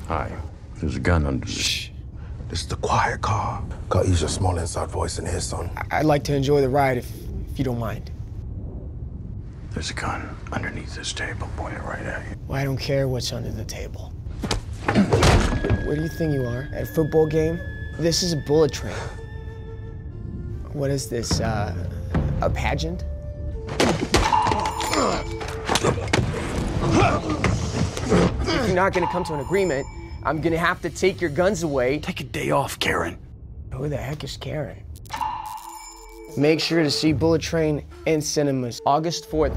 Hi. There's a gun under this. Shh. This is the quiet car. Got use your small inside voice in here, son. I'd like to enjoy the ride if you don't mind. There's a gun underneath this table, pointed right at you. Well, I don't care what's under the table. Where do you think you are? At a football game? This is a bullet train. What is this, a pageant? If you're not gonna come to an agreement, I'm gonna have to take your guns away. Take a day off, Karen. Who the heck is Karen? Make sure to see Bullet Train in cinemas August 4th.